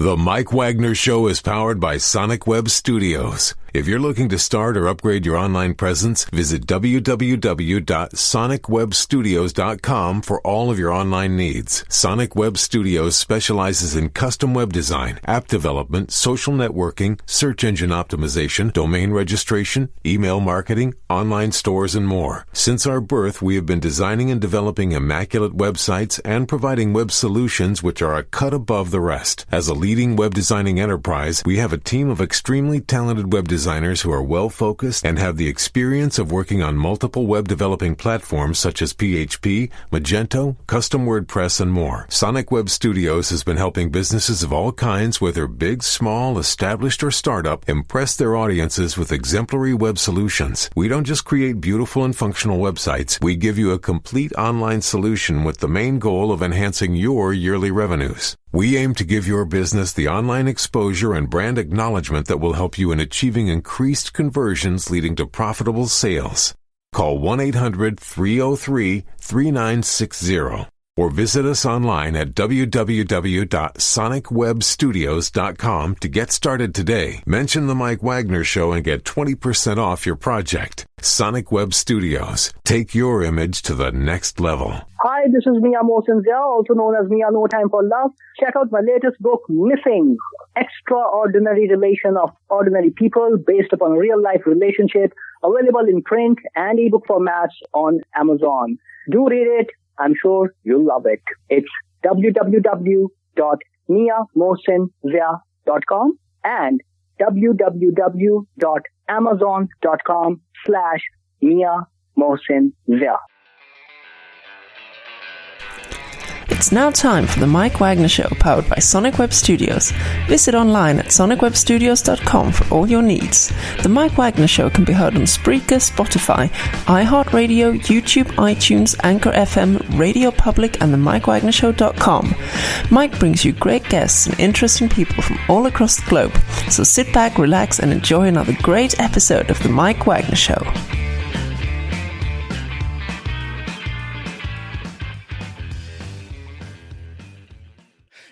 The Mike Wagner Show is powered by Sonic Web Studios. If you're looking to start or upgrade your online presence, visit www.sonicwebstudios.com for all of your online needs. Sonic Web Studios specializes in custom web design, app development, social networking, search engine optimization, domain registration, email marketing, online stores, and more. Since our birth, we have been designing and developing immaculate websites and providing web solutions which are a cut above the rest. As a leading web designing enterprise, we have a team of extremely talented web designers who are well-focused and have the experience of working on multiple web developing platforms such as PHP, Magento, custom WordPress, and more. Sonic Web Studios has been helping businesses of all kinds, whether big, small, established, or startup, impress their audiences with exemplary web solutions. We don't just create beautiful and functional websites. We give you a complete online solution with the main goal of enhancing your yearly revenues. We aim to give your business the online exposure and brand acknowledgement that will help you in achieving increased conversions leading to profitable sales. Call 1-800-303-3960 or visit us online at www.sonicwebstudios.com to get started today. Mention The Mike Wagner Show and get 20% off your project. Sonic Web Studios. Take your image to the next level. Hi, this is Mia Mosinzia, also known as Mia No Time for Love. Check out my latest book, Missing: Extraordinary Relation of Ordinary People, based upon a real-life relationship, available in print and ebook formats on Amazon. Do read it. I'm sure you'll love it. It's www.miamosinzia.com and www.amazon.com/miamosinzia. It's now time for the Mike Wagner Show, powered by Sonic Web Studios. Visit online at sonicwebstudios.com for all your needs. The Mike Wagner Show can be heard on Spreaker, Spotify, iHeartRadio, YouTube, iTunes, Anchor FM, Radio Public, and themikewagnershow.com. Mike brings you great guests and interesting people from all across the globe. So sit back, relax, and enjoy another great episode of the Mike Wagner Show.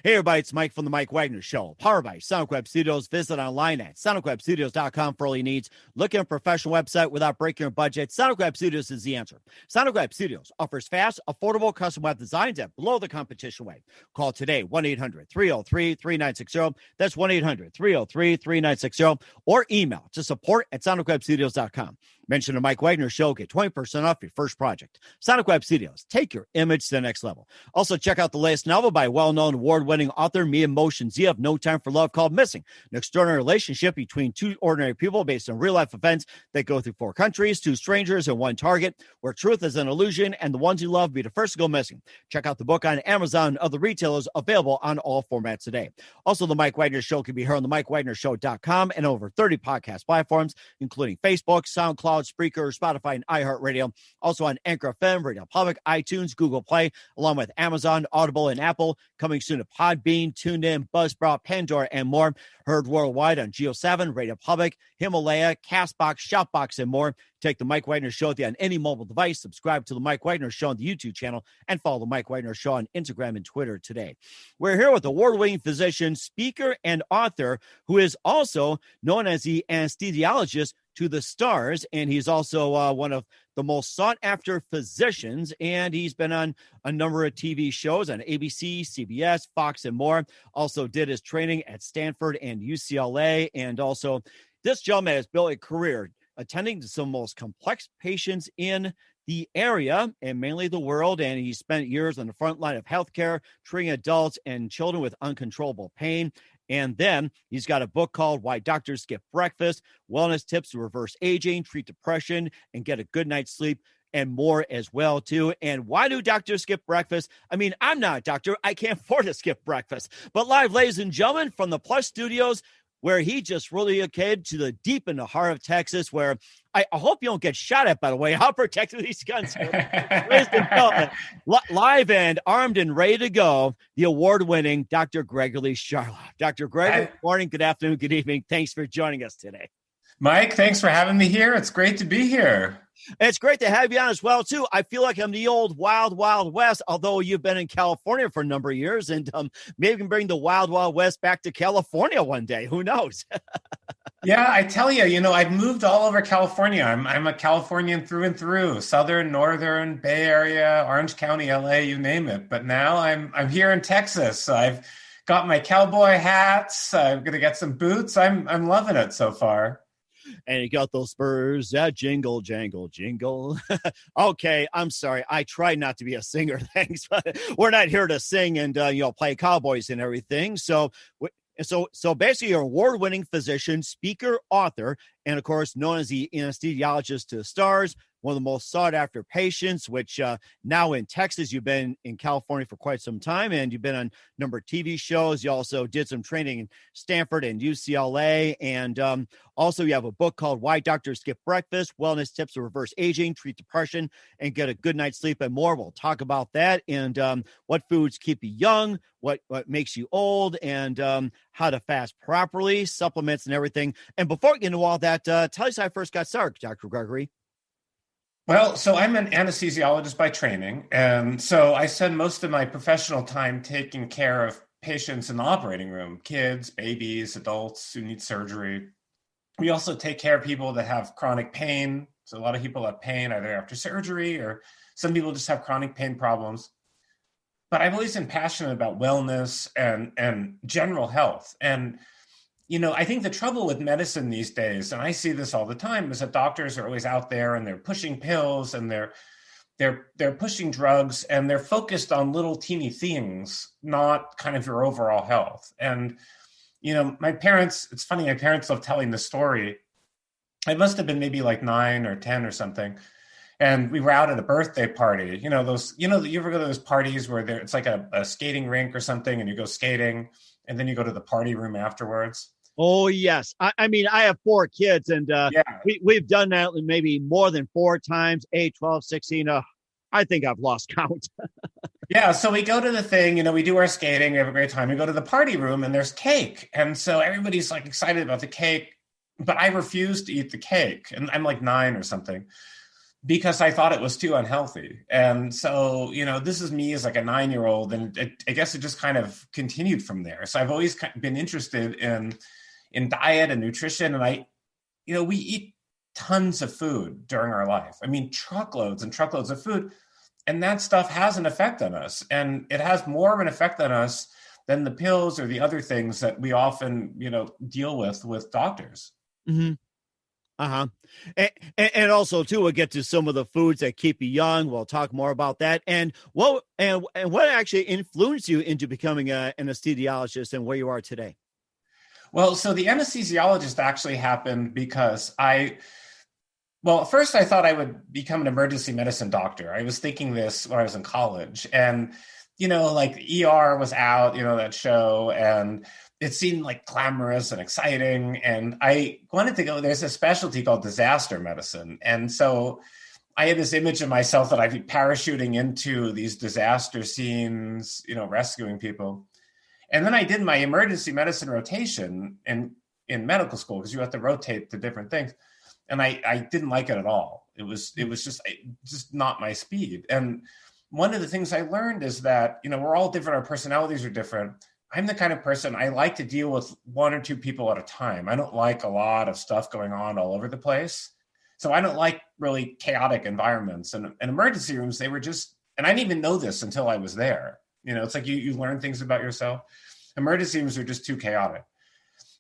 Hey everybody, it's Mike from the Mike Wagner Show, powered by Sonic Web Studios. Visit online at sonicwebstudios.com for all your needs. Looking at a professional website without breaking your budget? Sonic Web Studios is the answer. Sonic Web Studios offers fast, affordable custom web designs at below the competition rate. Call today, 1-800-303-3960. That's 1-800-303-3960. Or email to support@sonicwebstudios.com. Mention the Mike Wagner Show, get 20% off your first project. Sonic Web Studios, take your image to the next level. Also, check out the latest novel by well-known award-winning author Mia Mosinzia of No Time for Love, called Missing: An Extraordinary Relationship Between Two Ordinary People, based on real-life events that go through 4 countries, 2 strangers, and 1 target, where truth is an illusion and the ones you love be the first to go missing. Check out the book on Amazon and other retailers, available on all formats today. Also, the Mike Wagner Show can be heard on themikewagnershow.com and over 30 podcast platforms, including Facebook, SoundCloud, Spreaker, Spotify, and iHeartRadio. Also on Anchor FM, Radio Public, iTunes, Google Play, along with Amazon, Audible, and Apple. Coming soon to Podbean, TuneIn, Buzzsprout, Pandora, and more. Heard worldwide on Geo7, Radio Public, Himalaya, Castbox, Shoutbox, and more. Take the Mike Wagner Show on any mobile device. Subscribe to the Mike Wagner Show on the YouTube channel, and follow the Mike Wagner Show on Instagram and Twitter today. We're here with award-winning physician, speaker, and author, who is also known as the anesthesiologist to the stars, and he's also one of the most sought-after physicians, and he's been on a number of TV shows on ABC, CBS, Fox, and more. Also did his training at Stanford and UCLA, and also this gentleman has built a career attending to some of the most complex patients in the area and mainly the world, and he spent years on the front line of healthcare, treating adults and children with uncontrollable pain. And then he's got a book called Why Doctors Skip Breakfast, Wellness Tips to Reverse Aging, Treat Depression, and Get a Good Night's Sleep, and more as well, too. And why do doctors skip breakfast? I mean, I'm not a doctor. I can't afford to skip breakfast. But live, ladies and gentlemen, from the Plus Studios, where he just relocated to the deep in the heart of Texas, where I hope you don't get shot at, by the way. How protected these guns are. Live and armed and ready to go, the award-winning Dr. Gregory Charlop. Dr. Gregory, good morning, good afternoon, good evening. Thanks for joining us today. Mike, thanks for having me here. It's great to be here. It's great to have you on as well, too. I feel like I'm the old wild, wild west, although you've been in California for a number of years, and maybe we can bring the wild, wild west back to California one day. Who knows? Yeah, I tell you, I've moved all over California. I'm a Californian through and through, Southern, Northern, Bay Area, Orange County, LA, you name it. But now I'm here in Texas. So I've got my cowboy hats. I'm gonna get some boots. I'm loving it so far. And you got those spurs that jingle, jangle, jingle. Okay, I'm sorry. I try not to be a singer, thanks, but we're not here to sing and play cowboys and everything. So basically, you're an award-winning physician, speaker, author, and of course, known as the anesthesiologist to the stars, one of the most sought-after patients, which now in Texas, you've been in California for quite some time, and you've been on a number of TV shows. You also did some training in Stanford and UCLA, and also you have a book called Why Doctors Skip Breakfast, Wellness Tips to Reverse Aging, Treat Depression, and Get a Good Night's Sleep and more. We'll talk about that and what foods keep you young, what makes you old, and how to fast properly, supplements and everything. And before we get into all that, tell us how I first got started, Dr. Gregory. Well, so I'm an anesthesiologist by training. And so I spend most of my professional time taking care of patients in the operating room, kids, babies, adults who need surgery. We also take care of people that have chronic pain. So a lot of people have pain either after surgery or some people just have chronic pain problems. But I've always been passionate about wellness and general health. And I think the trouble with medicine these days, and I see this all the time, is that doctors are always out there and they're pushing pills and they're pushing drugs and they're focused on little teeny things, not kind of your overall health. And, my parents, it's funny, my parents love telling this story. I must have been maybe like 9 or 10 or something. And we were out at a birthday party, you ever go to those parties where it's like a skating rink or something and you go skating and then you go to the party room afterwards. Oh, yes. I mean, I have 4 kids, and we've done that maybe more than 4 times, 8, 12, 16. I think I've lost count. Yeah, so we go to the thing, we do our skating, we have a great time. We go to the party room, and there's cake. And so everybody's like excited about the cake, but I refuse to eat the cake. And I'm like 9 or something because I thought it was too unhealthy. And so, this is me as like a 9-year-old, and I guess it just kind of continued from there. So I've always been interested in diet and nutrition. And we eat tons of food during our life. I mean, truckloads and truckloads of food. And that stuff has an effect on us. And it has more of an effect on us than the pills or the other things that we often, deal with doctors. Mm-hmm. Uh-huh. And also, too, we'll get to some of the foods that keep you young. We'll talk more about that. And what actually influenced you into becoming an anesthesiologist and where you are today? Well, so the anesthesiologist actually happened because first I thought I would become an emergency medicine doctor. I was thinking this when I was in college, and, like ER was out, that show, and it seemed like glamorous and exciting. And I wanted to go, there's a specialty called disaster medicine. And so I had this image of myself that I'd be parachuting into these disaster scenes, rescuing people. And then I did my emergency medicine rotation in medical school because you have to rotate to different things. And I didn't like it at all. It was just not my speed. And one of the things I learned is that, we're all different. Our personalities are different. I'm the kind of person, I like to deal with 1 or 2 people at a time. I don't like a lot of stuff going on all over the place. So I don't like really chaotic environments. And emergency rooms, they were just, and I didn't even know this until I was there. It's like you learn things about yourself. Emergency rooms are just too chaotic.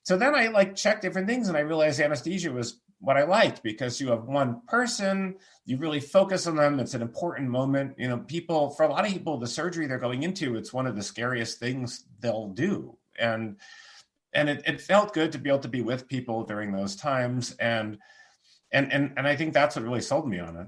So then I checked different things and I realized anesthesia was what I liked because you have one person, you really focus on them. It's an important moment. For a lot of people, the surgery they're going into, it's one of the scariest things they'll do. And it felt good to be able to be with people during those times. And I think that's what really sold me on it.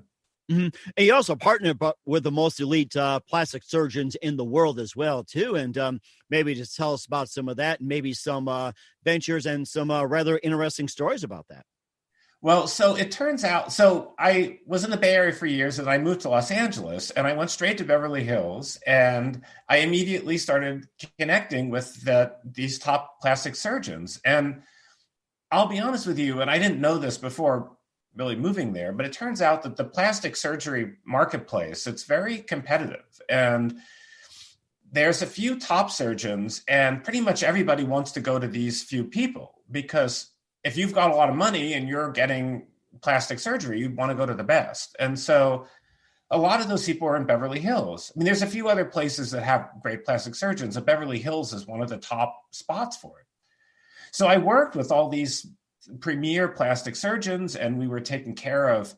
Mm-hmm. And you also partner with the most elite plastic surgeons in the world as well, too. And maybe just tell us about some of that and maybe some ventures and some rather interesting stories about that. Well, so it turns out, so I was in the Bay Area for years and I moved to Los Angeles and I went straight to Beverly Hills and I immediately started connecting with these top plastic surgeons. And I'll be honest with you, and I didn't know this before really moving there, but it turns out that the plastic surgery marketplace, it's very competitive. And there's a few top surgeons, and pretty much everybody wants to go to these few people, because if you've got a lot of money and you're getting plastic surgery, you want to go to the best. And so a lot of those people are in Beverly Hills. I mean, there's a few other places that have great plastic surgeons, but Beverly Hills is one of the top spots for it. So I worked with all these premier plastic surgeons, and we were taking care of,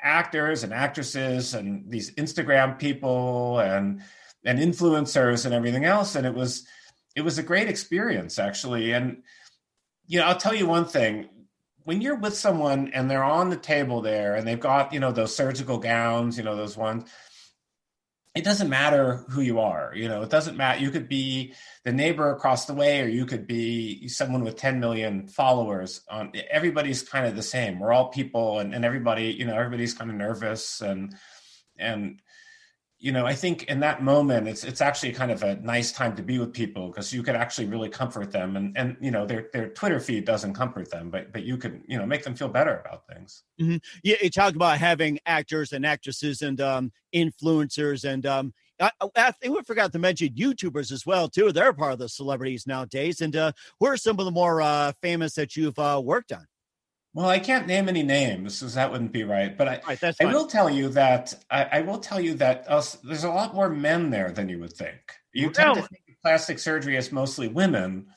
actors and actresses and these Instagram people and influencers and everything else. And it was a great experience, actually. And, I'll tell you one thing. When you're with someone and they're on the table there and they've got, those surgical gowns, those ones, it doesn't matter who you are. It doesn't matter. You could be the neighbor across the way, or you could be someone with 10 million followers. Everybody's kind of the same. We're all people, and everybody, everybody's kind of nervous. And I think in that moment, it's actually kind of a nice time to be with people, because you could actually really comfort them, and their Twitter feed doesn't comfort them, but you could, make them feel better about things. Mm-hmm. Yeah, you talk about having actors and actresses and influencers, and I think we forgot to mention YouTubers as well too. They're part of the celebrities nowadays. And who are some of the more famous that you've worked on? Well, I can't name any names, because that wouldn't be right. But I will tell you that there's a lot more men there than you would think. You tend to think of plastic surgery as mostly women,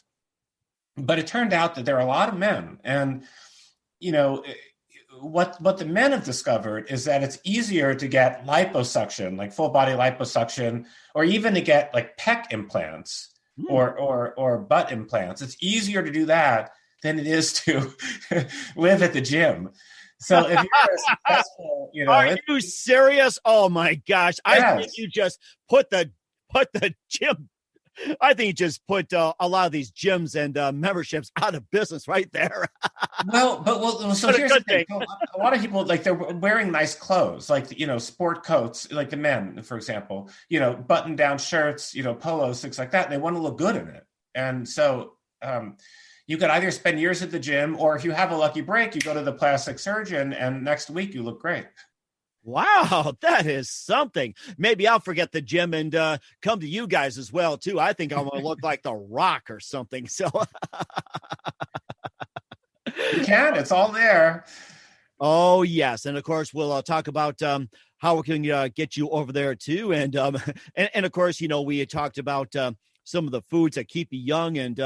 but it turned out that there are a lot of men. And what the men have discovered is that it's easier to get liposuction, like full body liposuction, or even to get like pec implants or butt implants. It's easier to do that than it is to live at the gym. So if you're successful, are you serious? Oh my gosh. Yes. I think you just put the gym. I think you just put a lot of these gyms and memberships out of business right there. So here's the thing. So a lot of people, like, they're wearing nice clothes, like, sport coats, like the men, for example, button down shirts, polos, things like that. And they want to look good in it. And so, you could either spend years at the gym, or if you have a lucky break, you go to the plastic surgeon, and next week you look great. Wow, that is something. Maybe I'll forget the gym and come to you guys as well, too. I think I'm going to look like The Rock or something. So you can. It's all there. Oh, yes. And, of course, we'll talk about how we can get you over there, too. And of course, we had talked about some of the foods that keep you young, and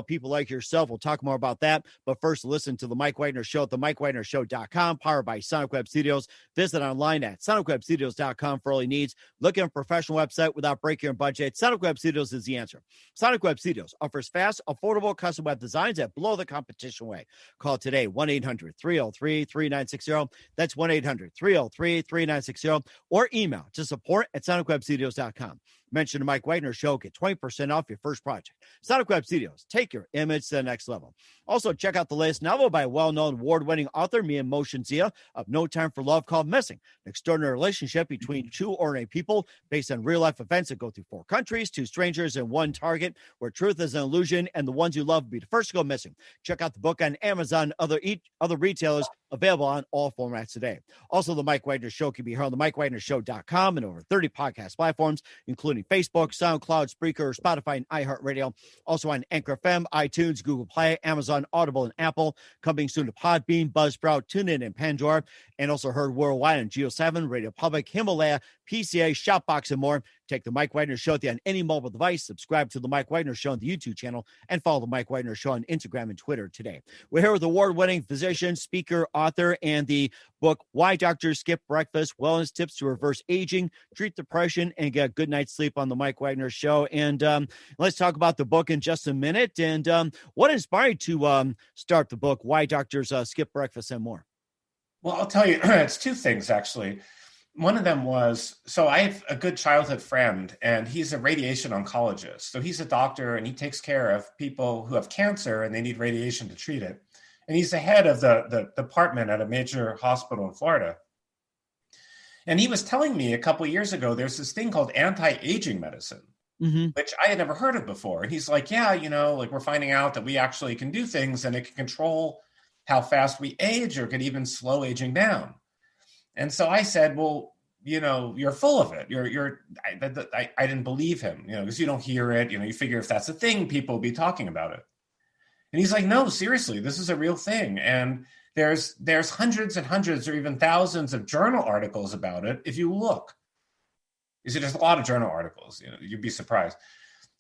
people like yourself. We'll talk more about that. But first, listen to the Mike Wagner Show at themikewagnershow.com, powered by Sonic Web Studios. Visit online at sonicwebstudios.com for all your needs. Look at a professional website without breaking your budget. Sonic Web Studios is the answer. Sonic Web Studios offers fast, affordable custom web designs that blow the competition away. Call today 1-800-303-3960. That's 1-800-303-3960, or email to support@sonicwebstudios.com. Mention the Mike Wagner Show, get 20% off your first project. Sonic Web Studios, take your image to the next level. Also, check out the latest novel by well-known award-winning author Mia Motion-Zia of No Time for Love, called Missing, an extraordinary relationship between two ordinary people based on real-life events that go through 4 countries, 2 strangers, and 1 target, where truth is an illusion and the ones you love will be the first to go missing. Check out the book on Amazon, other retailers, available on all formats today. Also, the Mike Wagner Show can be heard on themikewagnershow.com and over 30 podcast platforms, including Facebook, SoundCloud, Spreaker, Spotify, and iHeartRadio. Also on Anchor FM, iTunes, Google Play, Amazon, Audible, and Apple. Coming soon to Podbean, Buzzsprout, TuneIn, and Pandora. And also heard worldwide on Geo7, Radio Public, Himalaya, PCA, Shoutbox, and more. Take the Mike Wagner Show on any mobile device. Subscribe to the Mike Wagner Show on the YouTube channel, and follow the Mike Wagner Show on Instagram and Twitter today. We're here with award-winning physician, speaker, author, and the book Why Doctors Skip Breakfast: Wellness Tips to Reverse Aging, Treat Depression, and Get a Good Night's Sleep on the Mike Wagner Show. And let's talk about the book in just a minute. And what inspired you to start the book Why Doctors Skip Breakfast and more? Well, I'll tell you, it's 2 things, actually. One of them was, so I have a good childhood friend, and he's a radiation oncologist. So he's a doctor, and he takes care of people who have cancer and they need radiation to treat it. And he's the head of the department at a major hospital in Florida. And he was telling me a couple of years ago, there's this thing called anti-aging medicine. which I had never heard of before. And he's like, yeah, like we're finding out that we actually can do things and it can control how fast we age or can even slow aging down. And so I said, well, you're full of it. I didn't believe him, because you don't hear it. You figure if that's a thing, people will be talking about it. And he's like, no, seriously, this is a real thing. And there's hundreds and hundreds or even thousands of journal articles about it. If you look, there's a lot of journal articles, you'd be surprised.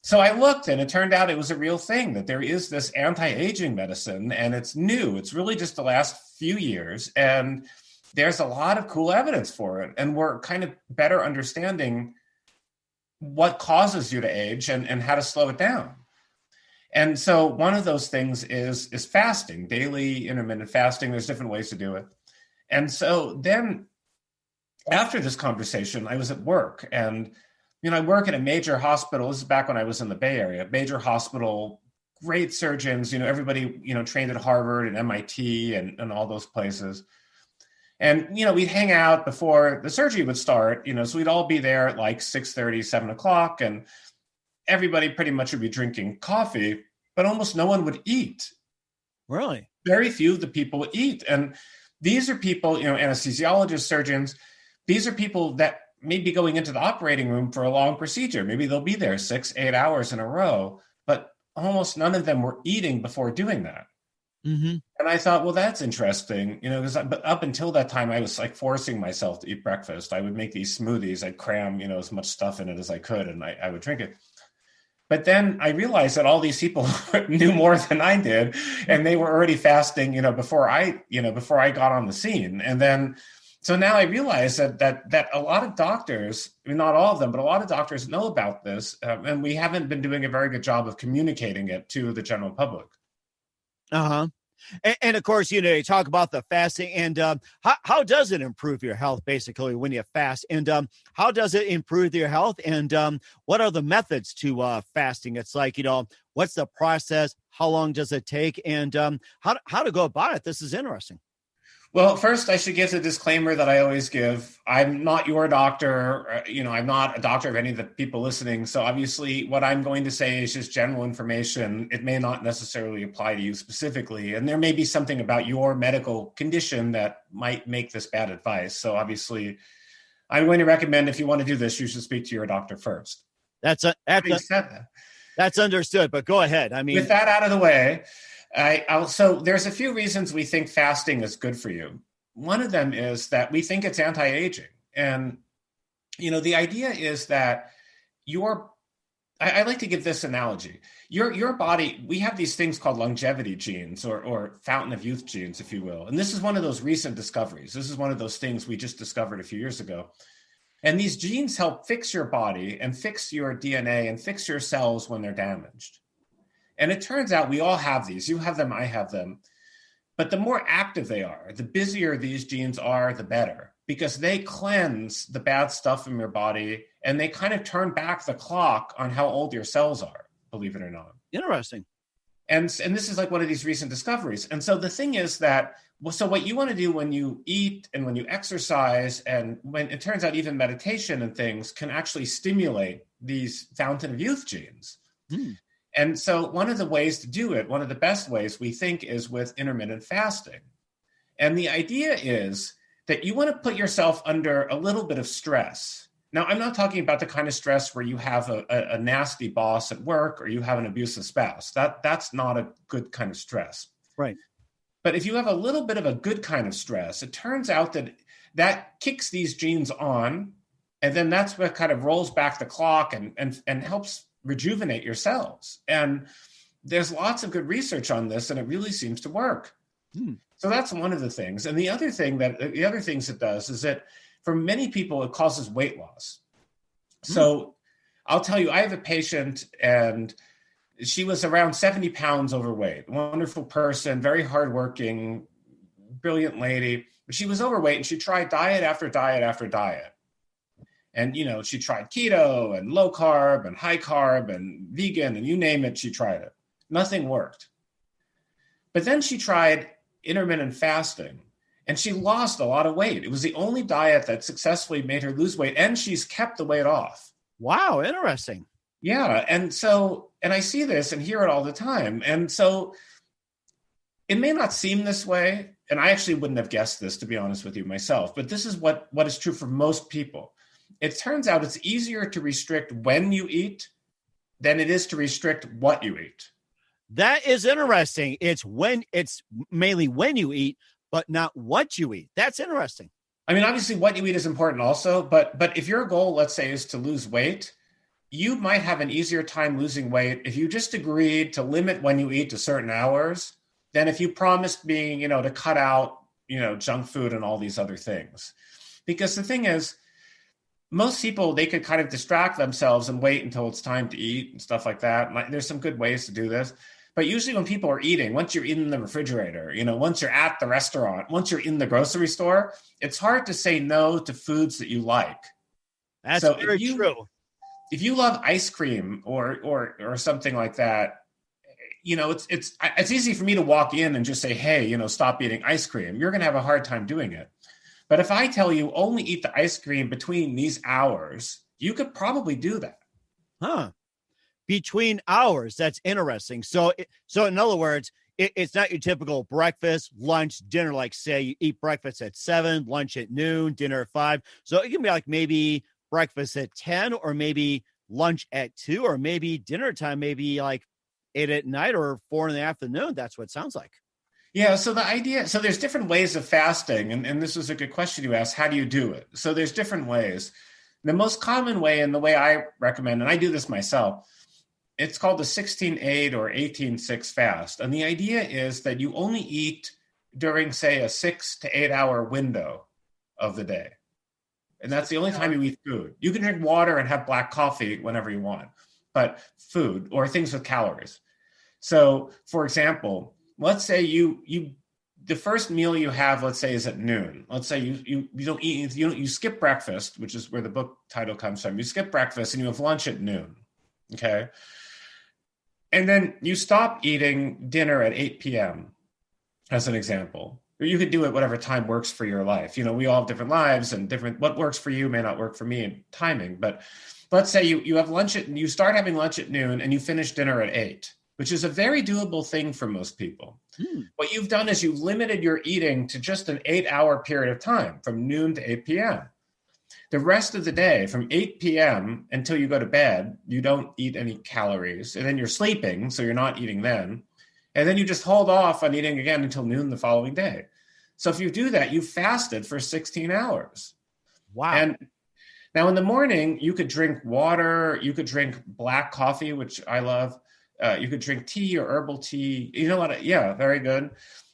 So I looked and it turned out it was a real thing, that there is this anti-aging medicine and it's new. It's really just the last few years. And there's a lot of cool evidence for it. And we're kind of better understanding what causes you to age and how to slow it down. And so one of those things is fasting, daily intermittent fasting. There's different ways to do it. And so then after this conversation, I was at work and, I work at a major hospital. This is back when I was in the Bay Area, major hospital, great surgeons, everybody, trained at Harvard and MIT and all those places. And, we'd hang out before the surgery would start, so we'd all be there at like 6:30, 7 o'clock, and everybody pretty much would be drinking coffee, but almost no one would eat. Really? Very few of the people would eat. And these are people, anesthesiologists, surgeons, these are people that may be going into the operating room for a long procedure. Maybe they'll be there 6-8 hours in a row, but almost none of them were eating before doing that. Mm-hmm. And I thought, well, that's interesting, but up until that time, I was like forcing myself to eat breakfast. I would make these smoothies. I'd cram, as much stuff in it as I could, and I would drink it. But then I realized that all these people knew more than I did, and they were already fasting, before I got on the scene. And then, so now I realize that a lot of doctors, not all of them, but a lot of doctors know about this, and we haven't been doing a very good job of communicating it to the general public. Uh-huh. And of course, you talk about the fasting and how does it improve your health basically when you fast, and how does it improve your health, and what are the methods to fasting? It's like, what's the process? How long does it take? And how to go about it? This is interesting. Well, first, I should give the disclaimer that I always give. I'm not your doctor. I'm not a doctor of any of the people listening. So obviously, what I'm going to say is just general information. It may not necessarily apply to you specifically. And there may be something about your medical condition that might make this bad advice. So obviously, I'm going to recommend if you want to do this, you should speak to your doctor first. That's understood, but go ahead. With that out of the way, so there's a few reasons we think fasting is good for you. One of them is that we think it's anti-aging. And, the idea is that I like to give this analogy. Your body, we have these things called longevity genes or fountain of youth genes, if you will. And this is one of those recent discoveries. This is one of those things we just discovered a few years ago. And these genes help fix your body and fix your DNA and fix your cells when they're damaged. And it turns out we all have these. You have them, I have them. But the more active they are, the busier these genes are, the better, because they cleanse the bad stuff from your body and they kind of turn back the clock on how old your cells are, believe it or not. Interesting. And this is like one of these recent discoveries. And so the thing is that, so what you want to do when you eat and when you exercise, and when it turns out even meditation and things can actually stimulate these fountain of youth genes. And so one of the ways to do it, one of the best ways we think, is with intermittent fasting. And the idea is that you want to put yourself under a little bit of stress. Now, I'm not talking about the kind of stress where you have a nasty boss at work or you have an abusive spouse. That's not a good kind of stress. Right. But if you have a little bit of a good kind of stress, it turns out that kicks these genes on, and then that's what kind of rolls back the clock and helps rejuvenate your cells. And there's lots of good research on this, and it really seems to work. So that's one of the things. And the other things it does is that for many people, it causes weight loss. So I'll tell you, I have a patient, and she was around 70 pounds overweight. Wonderful person, very hardworking, brilliant lady. But she was overweight, and she tried diet after diet after diet. And, she tried keto and low carb and high carb and vegan and you name it, she tried it. Nothing worked. But then she tried intermittent fasting and she lost a lot of weight. It was the only diet that successfully made her lose weight, and she's kept the weight off. Wow, interesting. Yeah. And I see this and hear it all the time. And so it may not seem this way, and I actually wouldn't have guessed this, to be honest with you myself, but this is what is true for most people. It turns out it's easier to restrict when you eat than it is to restrict what you eat. That is interesting. It's mainly when you eat, but not what you eat. That's interesting. I mean, obviously what you eat is important also, but if your goal, let's say, is to lose weight, you might have an easier time losing weight if you just agreed to limit when you eat to certain hours than if you promised being, to cut out, junk food and all these other things. Because the thing is, most people, they could kind of distract themselves and wait until it's time to eat and stuff like that. There's some good ways to do this. But usually when people are eating, once you're in the refrigerator, once you're at the restaurant, once you're in the grocery store, it's hard to say no to foods that you like. That's very true. If you love ice cream or something like that, it's easy for me to walk in and just say, hey, stop eating ice cream. You're going to have a hard time doing it. But if I tell you only eat the ice cream between these hours, you could probably do that. Huh. Between hours. That's interesting. So in other words, it's not your typical breakfast, lunch, dinner. Like say you eat breakfast at 7, lunch at noon, dinner at 5. So it can be like maybe breakfast at 10 or maybe lunch at 2 or maybe dinner time, maybe like 8 at night or 4 in the afternoon. That's what it sounds like. Yeah. So there's different ways of fasting. And this was a good question you asked. How do you do it? So there's different ways. The most common way, and the way I recommend, and I do this myself, it's called the 16-8 or 18-6 fast. And the idea is that you only eat during, say, a 6 to 8 hour window of the day. And that's the only time you eat food. You can drink water and have black coffee whenever you want, but food or things with calories. So, for example, let's say the first meal you have, let's say, is at noon. Let's say you don't eat, you skip breakfast, which is where the book title comes from. You skip breakfast and you have lunch at noon. Okay. And then you stop eating dinner at 8 p.m. as an example. Or you could do it whatever time works for your life. We all have different lives and what works for you may not work for me in timing. But let's say you have lunch you start having lunch at noon and you finish dinner at 8, which is a very doable thing for most people. What you've done is you've limited your eating to just an 8-hour period of time from noon to 8 p.m. The rest of the day, from 8 p.m. until you go to bed, you don't eat any calories. And then you're sleeping, so you're not eating then. And then you just hold off on eating again until noon the following day. So if you do that, you fasted for 16 hours. Wow. And now in the morning, you could drink water, you could drink black coffee, which I love. You could drink tea or herbal tea. You know what? Yeah, very good.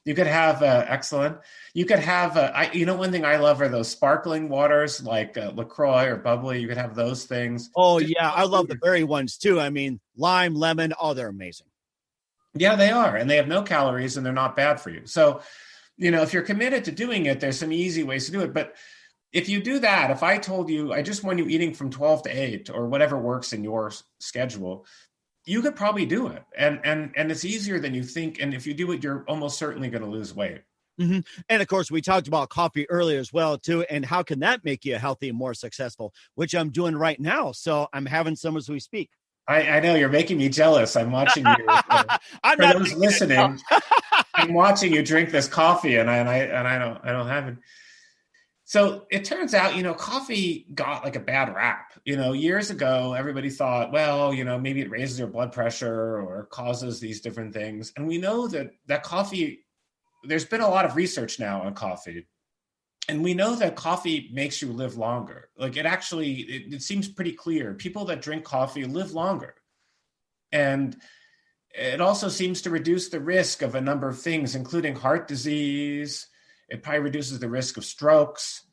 You could have, excellent. You could have, one thing I love are those sparkling waters like LaCroix or bubbly. You could have those things. Oh, yeah. I love the berry ones too. I mean, lime, lemon. Oh, they're amazing. Yeah, they are. And they have no calories and they're not bad for you. So, if you're committed to doing it, there's some easy ways to do it. But if you do that, if I told you, I just want you eating from 12 to 8 or whatever works in your schedule, you could probably do it. And it's easier than you think. And if you do it, you're almost certainly going to lose weight. Mm-hmm. And of course, we talked about coffee earlier as well, too. And how can that make you healthy and more successful, which I'm doing right now. So I'm having some as we speak. I know you're making me jealous. I'm watching you. I'm for not those listening. I'm watching you drink this coffee, and I don't have it. So it turns out, coffee got like a bad rap. Years ago, everybody thought, well, maybe it raises your blood pressure or causes these different things. And we know that coffee, there's been a lot of research now on coffee. And we know that coffee makes you live longer. Like it seems pretty clear. People that drink coffee live longer. And it also seems to reduce the risk of a number of things, including heart disease. It probably reduces the risk of strokes.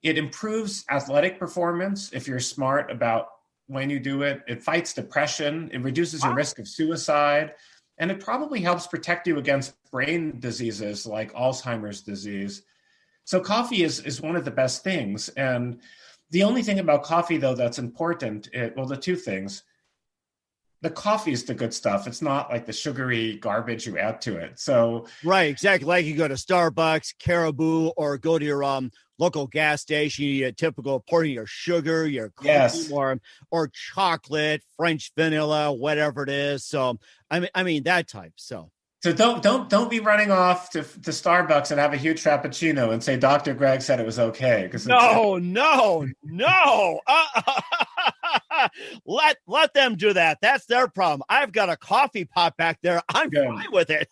It improves athletic performance if you're smart about when you do it. It fights depression. It reduces your risk of suicide. And it probably helps protect you against brain diseases like Alzheimer's disease. So coffee is one of the best things. And the only thing about coffee, though, that's important, the two things. The coffee is the good stuff. It's not like the sugary garbage you add to it. So right, exactly. Like you go to Starbucks, Caribou, or go to your local gas station, you get typical pouring your sugar, your cream, Yes. or chocolate, French vanilla, whatever it is. So I mean that type. So don't be running off to Starbucks and have a huge frappuccino and say Dr. Greg said it was okay, because no. Let them do that. That's their problem. I've got a coffee pot back there. I'm fine with it.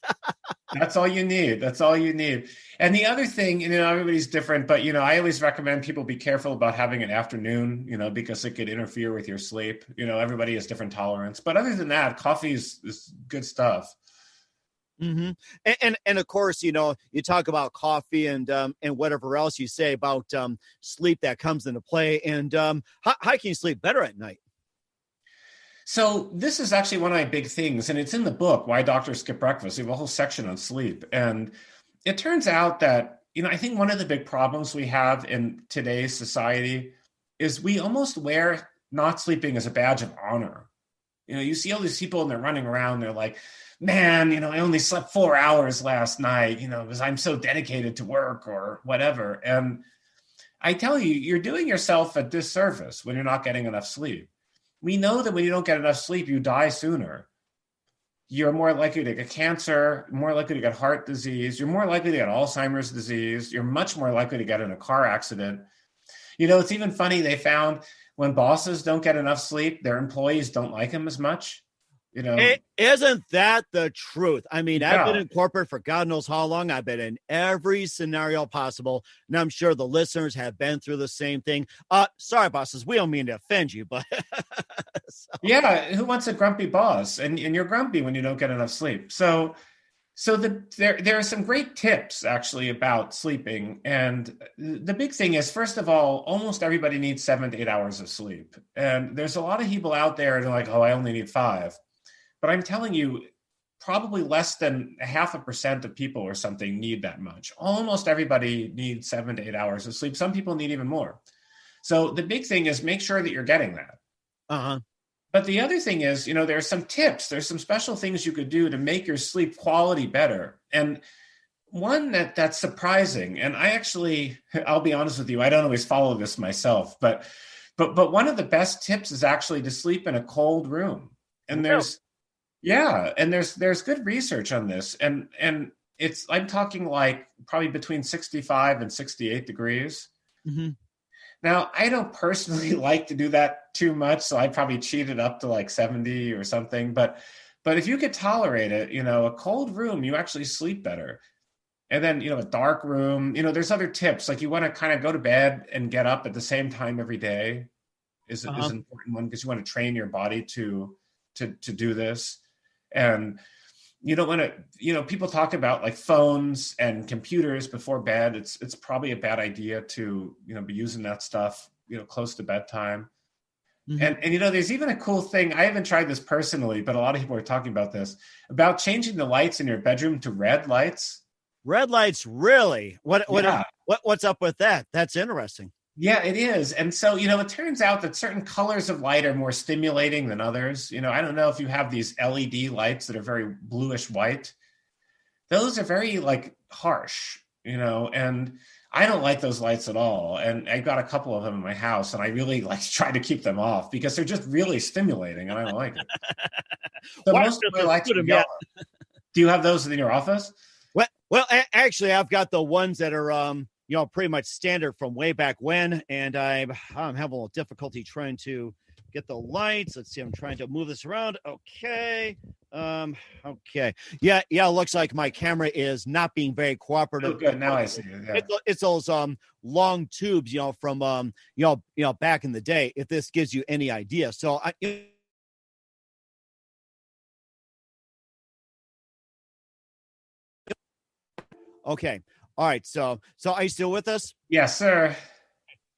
That's all you need. That's all you need. And the other thing, everybody's different, but I always recommend people be careful about having an afternoon, because it could interfere with your sleep. Everybody has different tolerance, but other than that, coffee is good stuff. Mm-hmm. And of course, you talk about coffee and whatever else you say about sleep that comes into play. And how can you sleep better at night? So this is actually one of my big things, and it's in the book, Why Doctors Skip Breakfast. We have a whole section on sleep. And it turns out that, I think one of the big problems we have in today's society is we almost wear not sleeping as a badge of honor. You see all these people and they're running around, they're like, man, I only slept 4 hours last night, because I'm so dedicated to work or whatever. And I tell you, you're doing yourself a disservice when you're not getting enough sleep. We know that when you don't get enough sleep, you die sooner. You're more likely to get cancer, more likely to get heart disease. You're more likely to get Alzheimer's disease. You're much more likely to get in a car accident. It's even funny. They found when bosses don't get enough sleep, their employees don't like them as much. Isn't that the truth? I mean, I've been in corporate for God knows how long. I've been in every scenario possible, and I'm sure the listeners have been through the same thing. Sorry, bosses, we don't mean to offend you, but Yeah, who wants a grumpy boss? And you're grumpy when you don't get enough sleep. So there are some great tips actually about sleeping, and the big thing is, first of all, almost everybody needs 7 to 8 hours of sleep, and there's a lot of people out there and they're like, oh, I only need 5. But I'm telling you, probably less than 0.5% of people or something need that much. Almost everybody needs 7 to 8 hours of sleep. Some people need even more. So the big thing is make sure that you're getting that. Uh-huh. But the other thing is, there's some tips. There's some special things you could do to make your sleep quality better. And one that's surprising, and I'll be honest with you, I don't always follow this myself, but one of the best tips is actually to sleep in a cold room. And there's good research on this, and I'm talking like probably between 65 and 68 degrees. Mm-hmm. Now, I don't personally like to do that too much, so I'd probably cheat it up to like 70 or something. But if you could tolerate it, a cold room, you actually sleep better. And then, a dark room, there's other tips. Like you want to kind of go to bed and get up at the same time every day is an important one, because you want to train your body to do this. And you don't want to, people talk about like phones and computers before bed. It's probably a bad idea to, be using that stuff, close to bedtime. Mm-hmm. And there's even a cool thing. I haven't tried this personally, but a lot of people are talking about this, about changing the lights in your bedroom to red lights. Red lights, really? What's up with that? That's interesting. Yeah, it is. And so, it turns out that certain colors of light are more stimulating than others. I don't know if you have these LED lights that are very bluish white. Those are very like harsh, and I don't like those lights at all. And I've got a couple of them in my house, and I really try to keep them off because they're just really stimulating and I don't like it. So most of my lights are yellow. Do you have those in your office? Well, actually, I've got the ones that are, pretty much standard from way back when, and I'm having a little difficulty trying to get the lights. Let's see, I'm trying to move this around. Okay. Okay. Yeah. It looks like my camera is not being very cooperative. Oh, good. Now I see it. Yeah. It's those long tubes, from back in the day, if this gives you any idea. So okay. All right. So are you still with us? Yes, sir.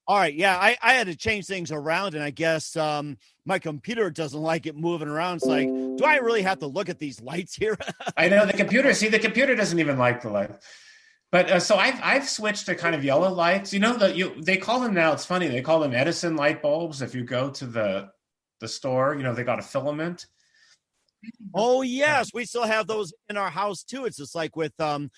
All right. Yeah. I had to change things around, and I guess my computer doesn't like it moving around. It's like, do I really have to look at these lights here? I know the computer doesn't even like the light. But so I've switched to kind of yellow lights. They call them now, it's funny, they call them Edison light bulbs. If you go to the store, they got a filament. Oh yes, we still have those in our house too. It's just like with the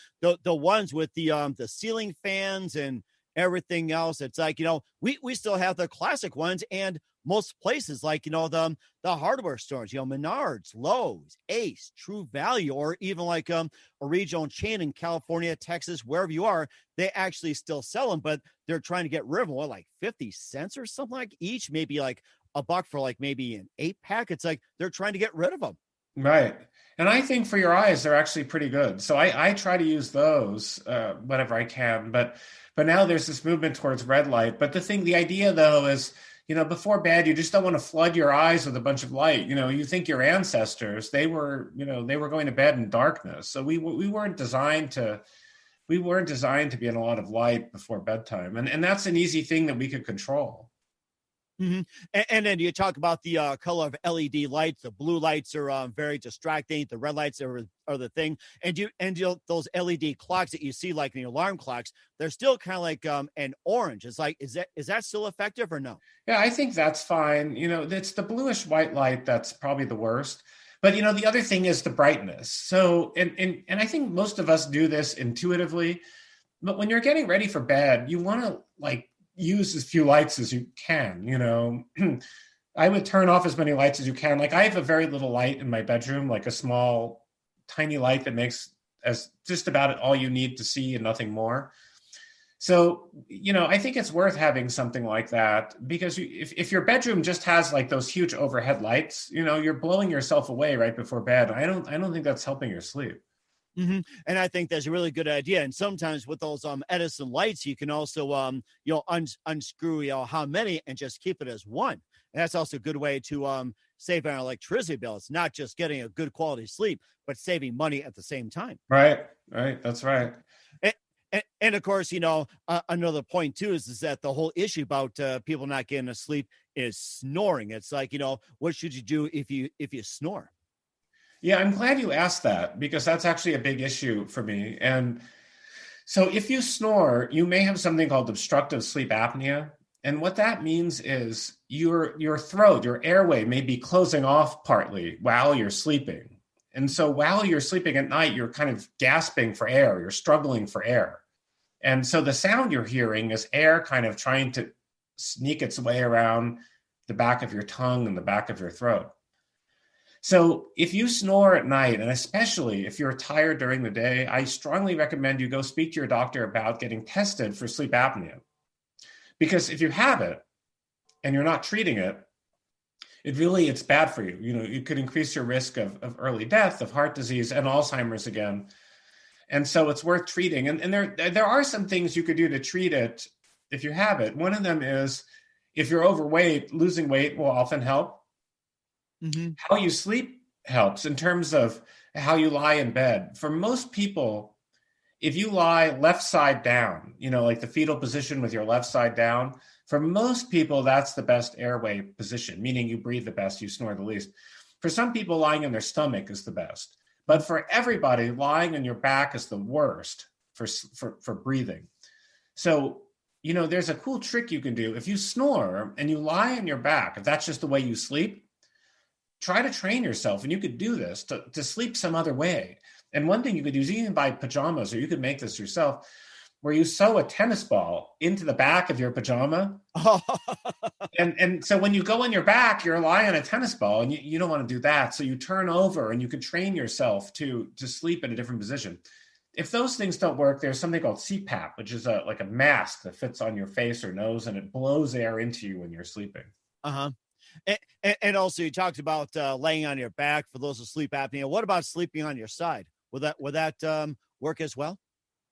ones with the ceiling fans and everything else. It's like, we still have the classic ones, and most places like, the hardware stores, Menards, Lowe's, Ace, True Value, or even like a regional chain in California, Texas, wherever you are, they actually still sell them, but they're trying to get rid of them. What, like 50 cents or something like each, maybe like $1 for like maybe an 8-pack. It's like they're trying to get rid of them. Right. And I think for your eyes, they're actually pretty good. So I try to use those whenever I can. But now there's this movement towards red light. But the idea, though, is, before bed, you just don't want to flood your eyes with a bunch of light. You think your ancestors, they were going to bed in darkness. So we weren't designed to be in a lot of light before bedtime. And that's an easy thing that we could control. Mm-hmm. And then you talk about the color of LED lights. The blue lights are very distracting. The red lights are the thing. And those LED clocks that you see, like the alarm clocks, they're still kind of like an orange. It's like, is that still effective or no? Yeah, I think that's fine. It's the bluish white light that's probably the worst. But the other thing is the brightness. So and I think most of us do this intuitively. But when you're getting ready for bed, you want to use as few lights as you can. I would turn off as many lights as you can. Like, I have a very little light in my bedroom, like a small, tiny light that makes as just about all you need to see and nothing more. So, I think it's worth having something like that, because if your bedroom just has like those huge overhead lights, you're blowing yourself away right before bed. I don't think that's helping your sleep. Mm-hmm. And I think that's a really good idea. And sometimes with those Edison lights, you can also unscrew how many and just keep it as one. And that's also a good way to save on electricity bill. It's not just getting a good quality sleep, but saving money at the same time. Right. That's right. And of course, another point too is that the whole issue about people not getting to sleep is snoring. It's like, what should you do if you snore? Yeah, I'm glad you asked that, because that's actually a big issue for me. And so if you snore, you may have something called obstructive sleep apnea. And what that means is your throat, your airway may be closing off partly while you're sleeping. And so while you're sleeping at night, you're kind of gasping for air, you're struggling for air. And so the sound you're hearing is air kind of trying to sneak its way around the back of your tongue and the back of your throat. So if you snore at night, and especially if you're tired during the day, I strongly recommend you go speak to your doctor about getting tested for sleep apnea. Because if you have it and you're not treating it, it's bad for you. You could increase your risk of early death, of heart disease, and Alzheimer's again. And so it's worth treating. And there are some things you could do to treat it if you have it. One of them is, if you're overweight, losing weight will often help. Mm-hmm. How you sleep helps in terms of how you lie in bed. For most people, if you lie left side down, like the fetal position with your left side down, for most people, that's the best airway position, meaning you breathe the best, you snore the least. For some people, lying on their stomach is the best. But for everybody, lying on your back is the worst for breathing. So, there's a cool trick you can do. If you snore and you lie on your back, if that's just the way you sleep, try to train yourself, and you could do this to sleep some other way. And one thing you could do is you can buy pajamas, or you could make this yourself, where you sew a tennis ball into the back of your pajama. And so when you go on your back, you're lying on a tennis ball, and you don't want to do that. So you turn over, and you can train yourself to sleep in a different position. If those things don't work, there's something called CPAP, which is like a mask that fits on your face or nose, and it blows air into you when you're sleeping. Uh-huh. And also, you talked about laying on your back for those with sleep apnea. What about sleeping on your side? Would that work as well?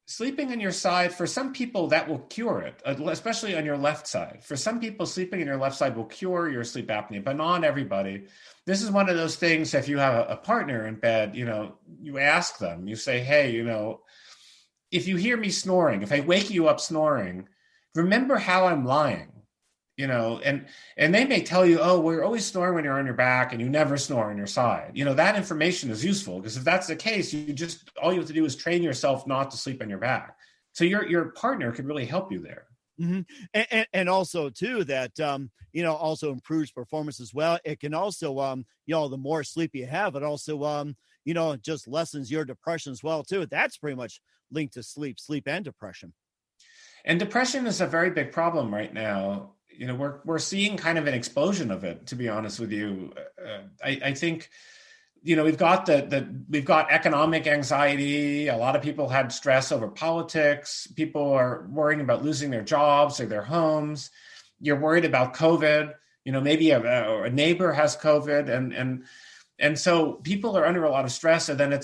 Sleeping on your side, for some people, that will cure it, especially on your left side. For some people, sleeping on your left side will cure your sleep apnea, but not everybody. This is one of those things, if you have a partner in bed, you ask them, you say, hey, if you hear me snoring, if I wake you up snoring, remember how I'm lying. And they may tell you, oh, we're always snoring when you're on your back and you never snore on your side. That information is useful, because if that's the case, all you have to do is train yourself not to sleep on your back. So your partner could really help you there. Mm-hmm. And also too, that, also improves performance as well. It can also, the more sleep you have, it also, just lessens your depression as well too. That's pretty much linked to sleep and depression. And depression is a very big problem right now. We're seeing kind of an explosion of it, to be honest with you. I think, we've got we've got economic anxiety. A lot of people had stress over politics. People are worrying about losing their jobs or their homes. You're worried about COVID. Maybe a neighbor has COVID, and so people are under a lot of stress. And then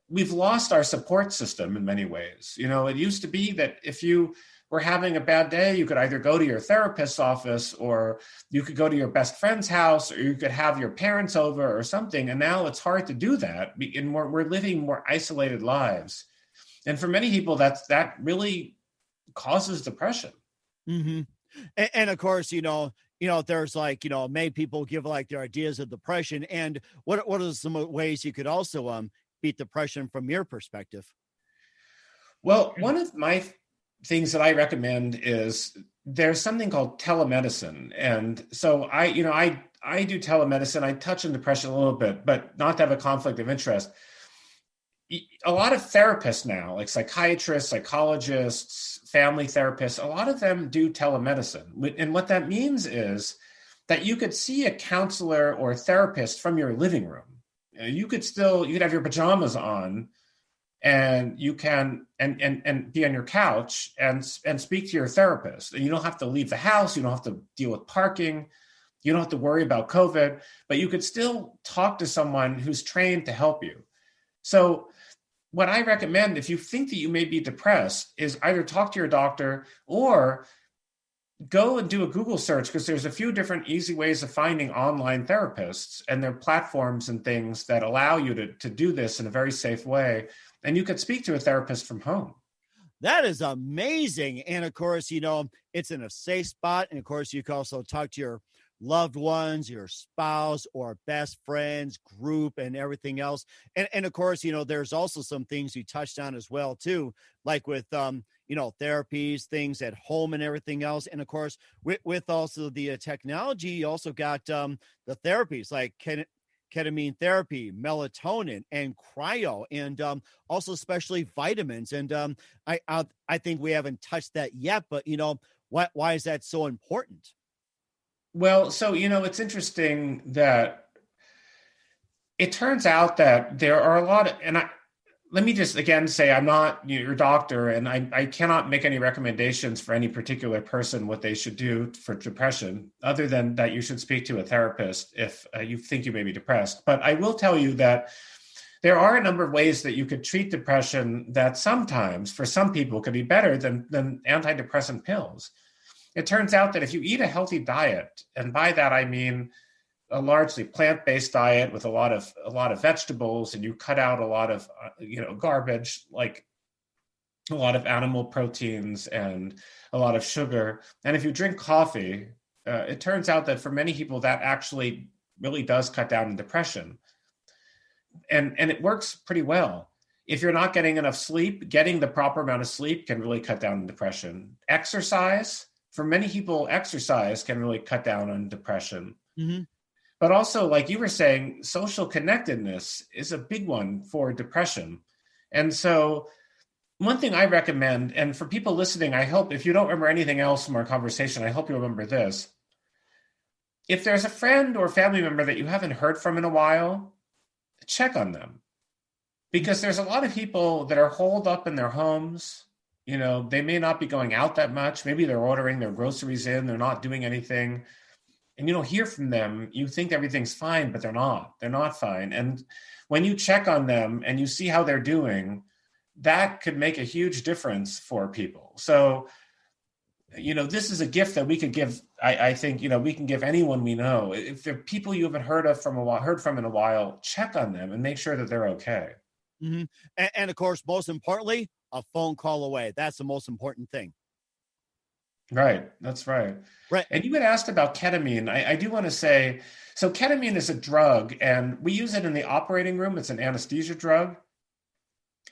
we've lost our support system in many ways. It used to be that if you were having a bad day, you could either go to your therapist's office, or you could go to your best friend's house, or you could have your parents over or something. And now it's hard to do that. And we're living more isolated lives. And for many people, that really causes depression. Mm-hmm. And of course, there's many people give like their ideas of depression. And what are some ways you could also beat depression from your perspective? Well, one of my things that I recommend is there's something called telemedicine. And so I do telemedicine. I touch on depression a little bit, but not to have a conflict of interest. A lot of therapists now, like psychiatrists, psychologists, family therapists, a lot of them do telemedicine. And what that means is that you could see a counselor or a therapist from your living room. You could have your pajamas on, and you can and be on your couch and speak to your therapist. And you don't have to leave the house. You don't have to deal with parking. You don't have to worry about COVID, but you could still talk to someone who's trained to help you. So what I recommend, if you think that you may be depressed, is either talk to your doctor or go and do a Google search, because there's a few different easy ways of finding online therapists, and there are platforms and things that allow you to do this in a very safe way. And you could speak to a therapist from home. That is amazing. And of course, it's in a safe spot. And of course, you can also talk to your loved ones, your spouse or best friends group and everything else. And of course, there's also some things you touched on as well, too, like with, therapies, things at home and everything else. And of course, with also the technology, you also got the therapies like ketamine therapy, melatonin, and cryo, and also especially vitamins. And I think we haven't touched that yet, but why is that so important? Well, so it's interesting that it turns out that there are a lot of, and let me just again say, I'm not your doctor, and I cannot make any recommendations for any particular person what they should do for depression, other than that you should speak to a therapist if you think you may be depressed. But I will tell you that there are a number of ways that you could treat depression that sometimes, for some people, could be better than antidepressant pills. It turns out that if you eat a healthy diet, and by that I mean a largely plant-based diet with a lot of vegetables, and you cut out a lot of garbage, like a lot of animal proteins and a lot of sugar, and if you drink coffee, it turns out that for many people that actually really does cut down on depression, and it works pretty well. If you're not getting enough sleep, getting the proper amount of sleep can really cut down on depression. Exercise, for many people, exercise can really cut down on depression. Mm-hmm. But also, like you were saying, social connectedness is a big one for depression. And so one thing I recommend, and for people listening, I hope if you don't remember anything else from our conversation, I hope you remember this. If there's a friend or family member that you haven't heard from in a while, check on them. Because there's a lot of people that are holed up in their homes. They may not be going out that much. Maybe they're ordering their groceries in. They're not doing anything. And you don't hear from them. You think everything's fine, but they're not. They're not fine. And when you check on them and you see how they're doing, that could make a huge difference for people. So, this is a gift that we could give. I think, we can give anyone we know. If there are people you haven't heard from in a while, check on them and make sure that they're okay. Mm-hmm. And of course, most importantly, a phone call away. That's the most important thing. Right. That's right. Right. And you had asked about ketamine. I do want to say, so ketamine is a drug, and we use it in the operating room. It's an anesthesia drug.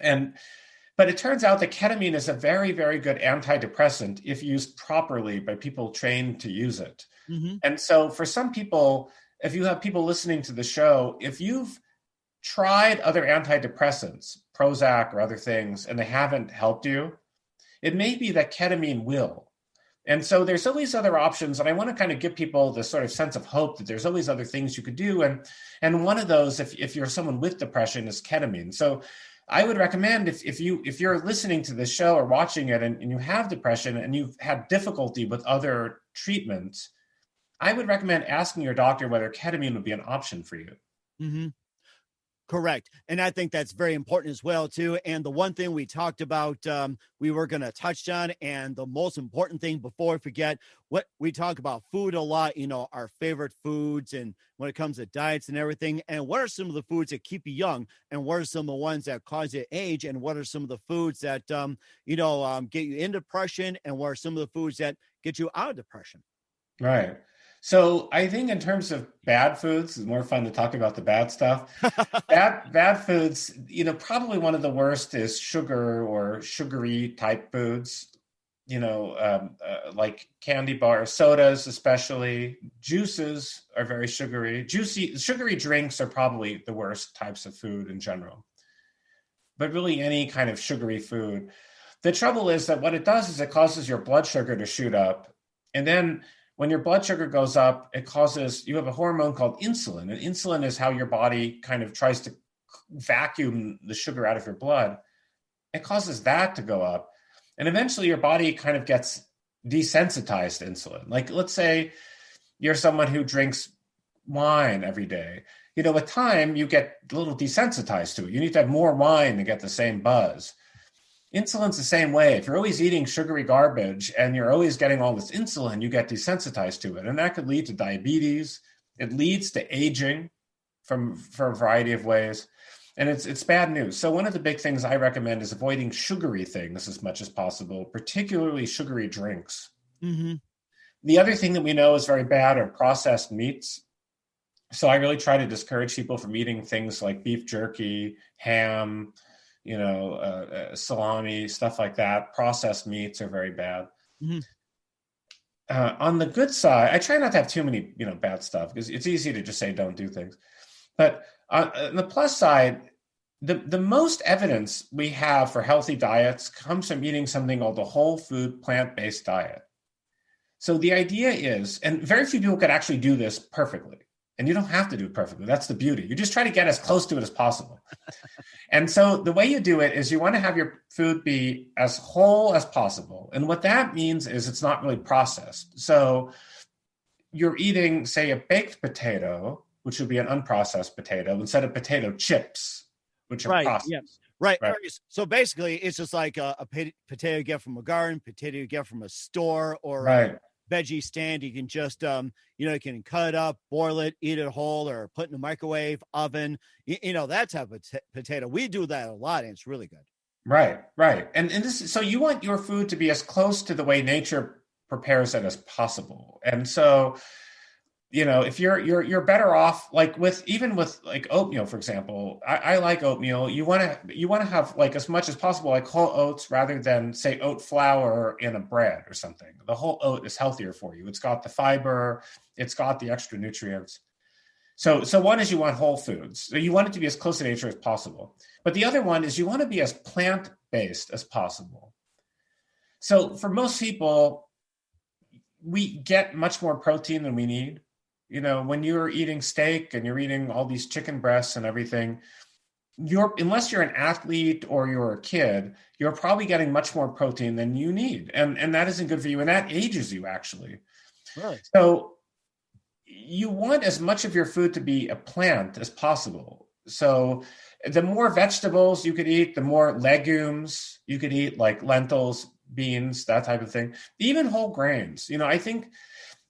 But it turns out that ketamine is a very, very good antidepressant if used properly by people trained to use it. Mm-hmm. And so for some people, if you have people listening to the show, if you've tried other antidepressants, Prozac or other things, and they haven't helped you, it may be that ketamine will. And so there's always other options. And I want to kind of give people this sort of sense of hope that there's always other things you could do. And one of those, if you're someone with depression, is ketamine. So I would recommend if you're listening to this show or watching it and you have depression and you've had difficulty with other treatments, I would recommend asking your doctor whether ketamine would be an option for you. Mm-hmm. Correct. And I think that's very important as well, too. And the one thing we talked about, we were going to touch on, and the most important thing before we forget, what we talk about food a lot, our favorite foods, and when it comes to diets and everything, and what are some of the foods that keep you young, and what are some of the ones that cause you to age, and what are some of the foods that, get you in depression, and what are some of the foods that get you out of depression? Right. So I think in terms of bad foods, it's more fun to talk about the bad stuff. Bad foods, probably one of the worst is sugar or sugary type foods, like candy bars, sodas, especially. Juices are very sugary. Sugary drinks are probably the worst types of food in general. But really any kind of sugary food. The trouble is that what it does is it causes your blood sugar to shoot up. And then when your blood sugar goes up, you have a hormone called insulin. And insulin is how your body kind of tries to vacuum the sugar out of your blood. It causes that to go up. And eventually your body kind of gets desensitized to insulin. Like, let's say you're someone who drinks wine every day. With time, you get a little desensitized to it. You need to have more wine to get the same buzz. Insulin's the same way. If you're always eating sugary garbage and you're always getting all this insulin, you get desensitized to it. And that could lead to diabetes. It leads to aging for a variety of ways. And it's bad news. So one of the big things I recommend is avoiding sugary things as much as possible, particularly sugary drinks. Mm-hmm. The other thing that we know is very bad are processed meats. So I really try to discourage people from eating things like beef jerky, ham, salami, stuff like that. Processed meats are very bad. Mm-hmm. On the good side, I try not to have too many, bad stuff because it's easy to just say don't do things. But on the plus side, the most evidence we have for healthy diets comes from eating something called the whole food plant-based diet. So the idea is, and very few people could actually do this perfectly. And you don't have to do it perfectly. That's the beauty. You just try to get as close to it as possible. And so the way you do it is you want to have your food be as whole as possible. And what that means is it's not really processed. So you're eating, say, a baked potato, which would be an unprocessed potato, instead of potato chips, which are processed. Yeah. Right. So basically, it's just like a potato you get from a garden, potato you get from a store, or a veggie stand. You can just, you can cut it up, boil it, eat it whole, or put in a microwave, oven, that type of potato. We do that a lot, and it's really good. Right. And so you want your food to be as close to the way nature prepares it as possible. And so, if you're better off, like with oatmeal, for example. I like oatmeal. You want to have like as much as possible like whole oats rather than say oat flour in a bread or something. The whole oat is healthier for you. It's got the fiber, it's got the extra nutrients. So one is you want whole foods. So you want it to be as close to nature as possible. But the other one is you want to be as plant-based as possible. So for most people, we get much more protein than we need. When you're eating steak and you're eating all these chicken breasts and everything, unless you're an athlete or you're a kid, you're probably getting much more protein than you need. And that isn't good for you. And that ages you, actually. Right. So you want as much of your food to be a plant as possible. So the more vegetables you could eat, the more legumes you could eat, like lentils, beans, that type of thing, even whole grains. I think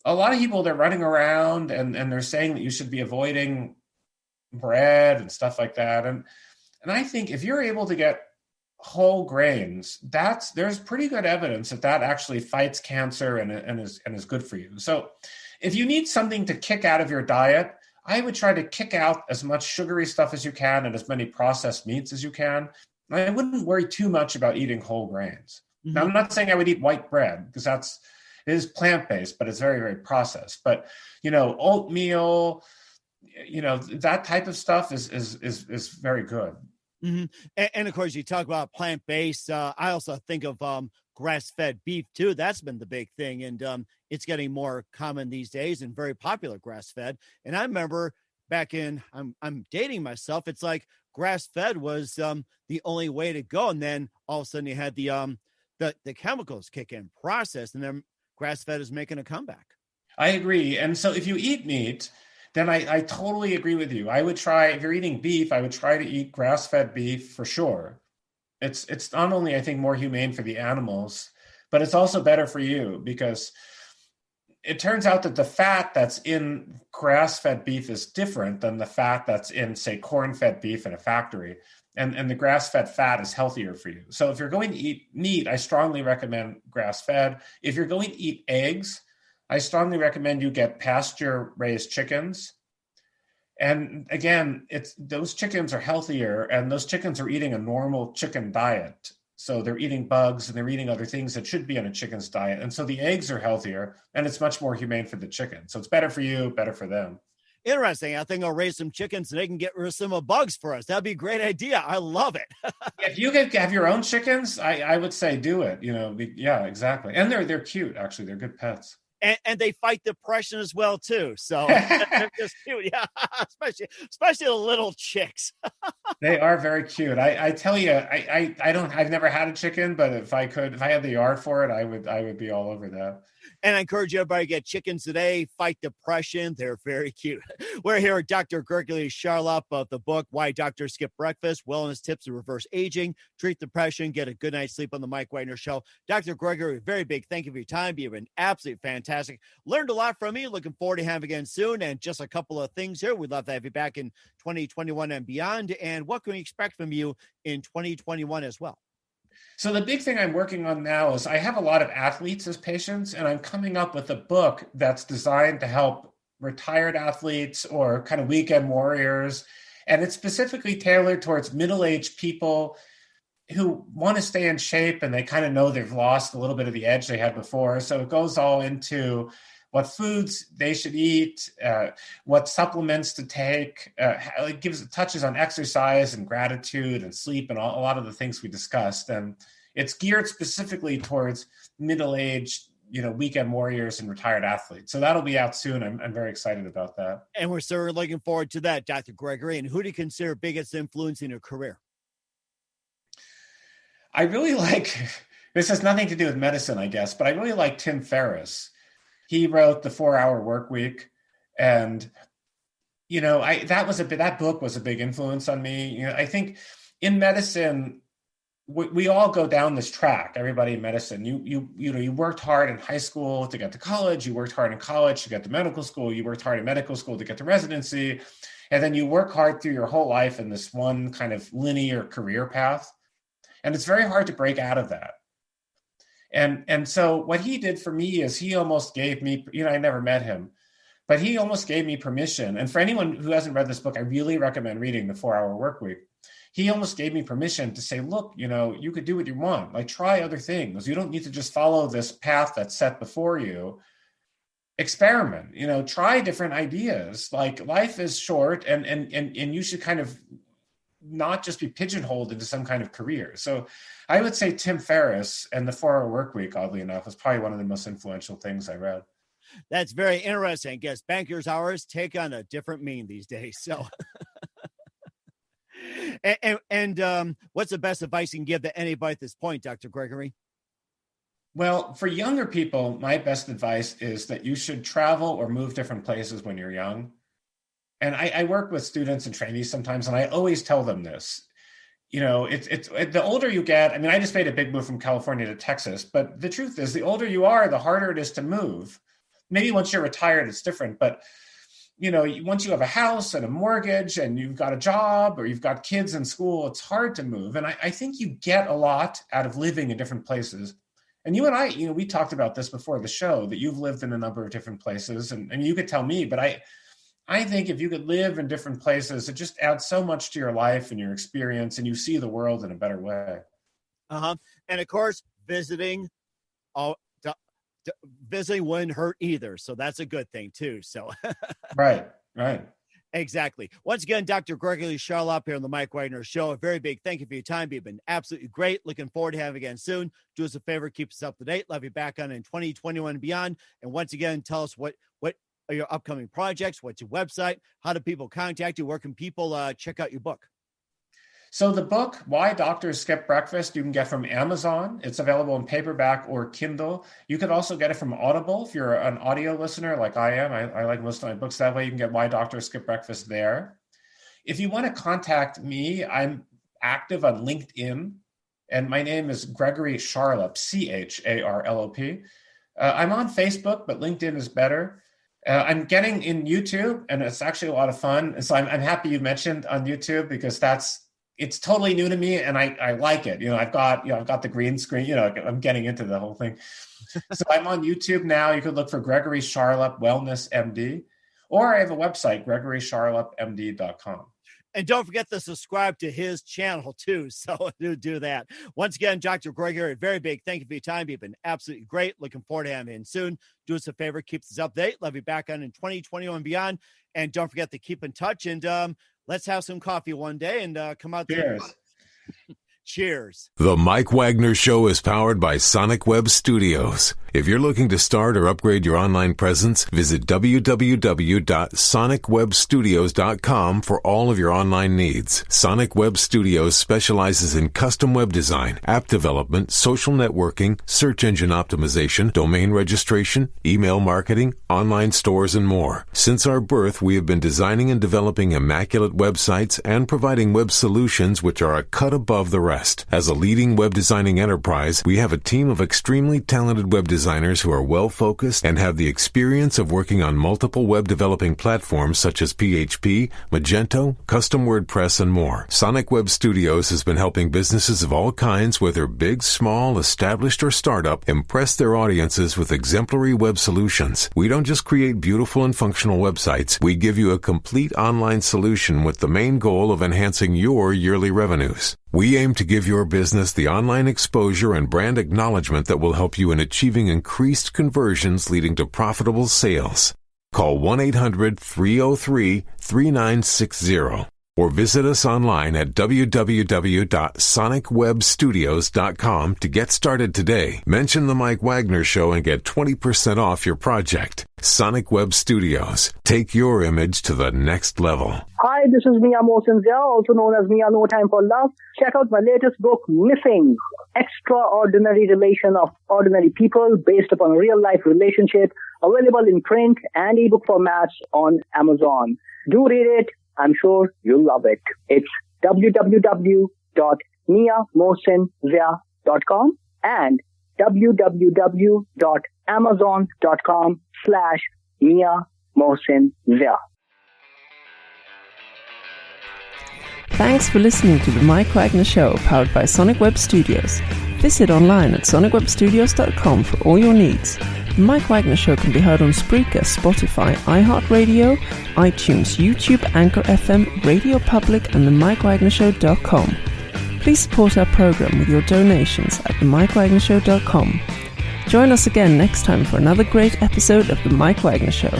a lot of people, they're running around and they're saying that you should be avoiding bread and stuff like that. And I think if you're able to get whole grains, there's pretty good evidence that actually fights cancer and is good for you. So if you need something to kick out of your diet, I would try to kick out as much sugary stuff as you can and as many processed meats as you can. And I wouldn't worry too much about eating whole grains. Mm-hmm. Now, I'm not saying I would eat white bread because it is plant-based, but it's very, very processed. But, oatmeal, that type of stuff is very good. Mm-hmm. And of course, you talk about plant-based. I also think of grass-fed beef too. That's been the big thing, and it's getting more common these days and very popular, grass-fed. And I remember back in, I'm dating myself. It's like grass-fed was the only way to go, and then all of a sudden you had the chemicals kick in, process, and then grass-fed is making a comeback. I agree. And so if you eat meat, then I totally agree with you. I would try, if you're eating beef, I would try to eat grass-fed beef for sure. It's not only, I think, more humane for the animals, but it's also better for you, because it turns out that the fat that's in grass-fed beef is different than the fat that's in, say, corn-fed beef in a factory. And the grass-fed fat is healthier for you. So if you're going to eat meat, I strongly recommend grass-fed. If you're going to eat eggs, I strongly recommend you get pasture-raised chickens. And again, those chickens are healthier, and those chickens are eating a normal chicken diet. So they're eating bugs and they're eating other things that should be in a chicken's diet. And so the eggs are healthier, and it's much more humane for the chicken. So it's better for you, better for them. Interesting. I think I'll raise some chickens so they can get rid of some bugs for us. That'd be a great idea. I love it. If you could have your own chickens, I would say do it. Yeah, exactly. And they're cute, actually. They're good pets. And they fight depression as well too. So they're just cute, yeah. especially the little chicks. They are very cute. I tell you, I've never had a chicken, but if I had the yard for it, I would be all over that. And I encourage everybody to get chickens today. Fight depression. They're very cute. We're here with Dr. Gregory Charlop of the book, Why Doctors Skip Breakfast, Wellness Tips to Reverse Aging, Treat Depression, Get a Good Night's Sleep on the Mike Wagner Show. Dr. Gregory, very big thank you for your time. You've been absolutely fantastic. Learned a lot from you. Looking forward to having you again soon. And just a couple of things here. We'd love to have you back in 2021 and beyond. And what can we expect from you in 2021 as well? So the big thing I'm working on now is I have a lot of athletes as patients, and I'm coming up with a book that's designed to help retired athletes or kind of weekend warriors. And it's specifically tailored towards middle-aged people who want to stay in shape, and they kind of know they've lost a little bit of the edge they had before. So it goes all into what foods they should eat, what supplements to take. It touches on exercise and gratitude and sleep and a lot of the things we discussed. And it's geared specifically towards middle-aged, weekend warriors and retired athletes. So that'll be out soon. I'm very excited about that. And we're certainly looking forward to that, Dr. Gregory. And who do you consider biggest influence in your career? I really this has nothing to do with medicine, I guess, but I really like Tim Ferriss. He wrote The 4-Hour Workweek, and that book was a big influence on me. I think in medicine, we all go down this track. Everybody in medicine, you worked hard in high school to get to college. You worked hard in college to get to medical school. You worked hard in medical school to get to residency, and then you work hard through your whole life in this one kind of linear career path. And it's very hard to break out of that. And so what he did for me is he almost gave me, I never met him, but he almost gave me permission. And for anyone who hasn't read this book, I really recommend reading The 4-Hour Workweek. He almost gave me permission to say, look, you could do what you want, like try other things. You don't need to just follow this path that's set before you. Experiment, try different ideas. Like life is short, and you should kind of not just be pigeonholed into some kind of career. So I would say Tim Ferriss and The 4-Hour Workweek, oddly enough, was probably one of the most influential things I read. That's very interesting. I guess bankers' hours take on a different meaning these days. So, and what's the best advice you can give to anybody at this point, Dr. Gregory? Well, for younger people, my best advice is that you should travel or move different places when you're young. And I work with students and trainees sometimes, and I always tell them this. It's the older you get. I mean, I just made a big move from California to Texas, but the truth is, the older you are, the harder it is to move. Maybe once you're retired, it's different, but once you have a house and a mortgage and you've got a job or you've got kids in school, it's hard to move. And I think you get a lot out of living in different places. And you and I, we talked about this before the show, that you've lived in a number of different places, and you could tell me, but I think if you could live in different places, it just adds so much to your life and your experience, and you see the world in a better way. And of course, visiting wouldn't hurt either. So that's a good thing too. So Right. Exactly. Once again, Dr. Gregory Charlop here on the Mike Wagner Show. A very big thank you for your time. You've been absolutely great. Looking forward to having you again soon. Do us a favor, keep us up to date. Love you back on in 2021 and beyond. And once again, tell us what are your upcoming projects? What's your website? How do people contact you? Where can people check out your book? So the book, Why Doctors Skip Breakfast, you can get from Amazon. It's available in paperback or Kindle. You can also get it from Audible. If you're an audio listener like I am, I like most of my books that way. You can get Why Doctors Skip Breakfast there. If you want to contact me, I'm active on LinkedIn, and my name is Gregory Charlop, Charlop. I'm on Facebook, but LinkedIn is better. I'm getting in YouTube, and it's actually a lot of fun. And so I'm happy you mentioned on YouTube, because it's totally new to me, and I like it. I've got the green screen. I'm getting into the whole thing. So I'm on YouTube now. You could look for Gregory Charlop Wellness MD, or I have a website, gregorycharlopmd.com. And don't forget to subscribe to his channel too. So do that. Once again, Dr. Gregory, a very big thank you for your time. You've been absolutely great. Looking forward to having you in soon. Do us a favor, keep us up to date. Love you back on in 2021 and beyond. And don't forget to keep in touch, and let's have some coffee one day and come out. Cheers. Cheers. The Mike Wagner Show is powered by Sonic Web Studios. If you're looking to start or upgrade your online presence, visit www.sonicwebstudios.com for all of your online needs. Sonic Web Studios specializes in custom web design, app development, social networking, search engine optimization, domain registration, email marketing, online stores, and more. Since our birth, we have been designing and developing immaculate websites and providing web solutions which are a cut above the rest. As a leading web designing enterprise, we have a team of extremely talented web designers who are well-focused and have the experience of working on multiple web developing platforms such as PHP, Magento, Custom WordPress, and more. Sonic Web Studios has been helping businesses of all kinds, whether big, small, established, or startup, impress their audiences with exemplary web solutions. We don't just create beautiful and functional websites. We give you a complete online solution with the main goal of enhancing your yearly revenues. We aim to give your business the online exposure and brand acknowledgement that will help you in achieving increased conversions leading to profitable sales. Call 1-800-303-3960 or visit us online at www.sonicwebstudios.com to get started today. Mention the Mike Wagner Show and get 20% off your project. Sonic Web Studios. Take your image to the next level. Hi, this is Mia Mosinzia, also known as Mia No Time for Love. Check out my latest book, Missing: Extraordinary Relation of Ordinary People based upon real-life relationship, available in print and ebook formats on Amazon. Do read it. I'm sure you'll love it. It's www.miamosinzia.com and www.amazon.com/miamosinzia. Thanks for listening to The Mike Wagner Show, powered by Sonic Web Studios. Visit online at sonicwebstudios.com for all your needs. The Mike Wagner Show can be heard on Spreaker, Spotify, iHeartRadio, iTunes, YouTube, Anchor FM, Radio Public, and themikewagnershow.com. Please support our program with your donations at themikewagnershow.com. Join us again next time for another great episode of The Mike Wagner Show.